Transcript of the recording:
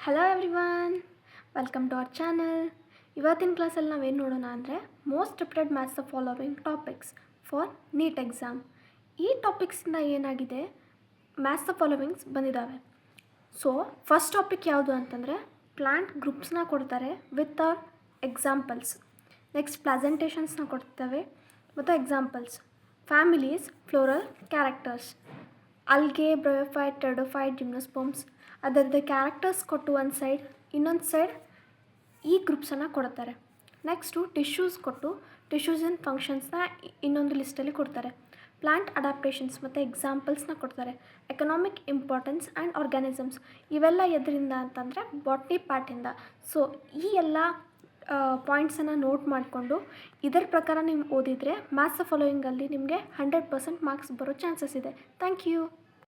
Hello everyone, welcome to our channel. ಇವತ್ತಿನ ಕ್ಲಾಸಲ್ಲಿ ನಾವೇನು ನೋಡೋಣ ಅಂದರೆ most repeated maths the following topics for NEET exam. ಈ ಟಾಪಿಕ್ಸಿಂದ ಏನಾಗಿದೆ, ಮ್ಯಾಥ್ಸ್ ದ ಫಾಲೋವಿಂಗ್ಸ್ ಬಂದಿದ್ದಾವೆ. ಸೊ ಫಸ್ಟ್ ಟಾಪಿಕ್ ಯಾವುದು ಅಂತಂದರೆ ಪ್ಲಾಂಟ್ ಗ್ರೂಪ್ಸ್ನ ಕೊಡ್ತಾರೆ ವಿತ್ ಅವರ್ ಎಕ್ಸಾಂಪಲ್ಸ್. ನೆಕ್ಸ್ಟ್ ಪ್ರೆಸೆಂಟೇಷನ್ಸ್ನ ಕೊಡ್ತೇವೆ ಮತ್ತು examples. Families, floral characters, algae, bryophyte, pteridophyte, gymnosperms ಅದರದ್ದು ಕ್ಯಾರೆಕ್ಟರ್ಸ್ ಕೊಟ್ಟು ಒಂದು ಸೈಡ್, ಇನ್ನೊಂದು ಸೈಡ್ ಈ ಗ್ರೂಪ್ಸನ್ನು ಕೊಡ್ತಾರೆ. ನೆಕ್ಸ್ಟು ಟಿಶ್ಯೂಸ್ ಕೊಟ್ಟು ಟಿಶ್ಯೂಸ್ ಆ್ಯಂಡ್ ಫಂಕ್ಷನ್ಸ್ನ ಇನ್ನೊಂದು ಲಿಸ್ಟಲ್ಲಿ ಕೊಡ್ತಾರೆ. ಪ್ಲಾಂಟ್ ಅಡಾಪ್ಟೇಷನ್ಸ್ ಮತ್ತು ಎಕ್ಸಾಂಪಲ್ಸ್ನ ಕೊಡ್ತಾರೆ. ಎಕನಾಮಿಕ್ ಇಂಪಾರ್ಟೆನ್ಸ್ ಆ್ಯಂಡ್ ಆರ್ಗ್ಯಾನಿಸಮ್ಸ್ ಇವೆಲ್ಲ ಎದರಿಂದ ಅಂತಂದರೆ ಬಾಟ್ನಿ ಪಾರ್ಟಿಂದ. ಸೊ ಈ ಎಲ್ಲ ಪಾಯಿಂಟ್ಸನ್ನು ನೋಟ್ ಮಾಡಿಕೊಂಡು ಇದರ ಪ್ರಕಾರ ನೀವು ಓದಿದರೆ ಮ್ಯಾಥ್ಸ್ ದ ಫಾಲೋವಿಂಗಲ್ಲಿ ನಿಮಗೆ 100% ಮಾರ್ಕ್ಸ್ ಬರೋ ಚಾನ್ಸಸ್ ಇದೆ. Thank you.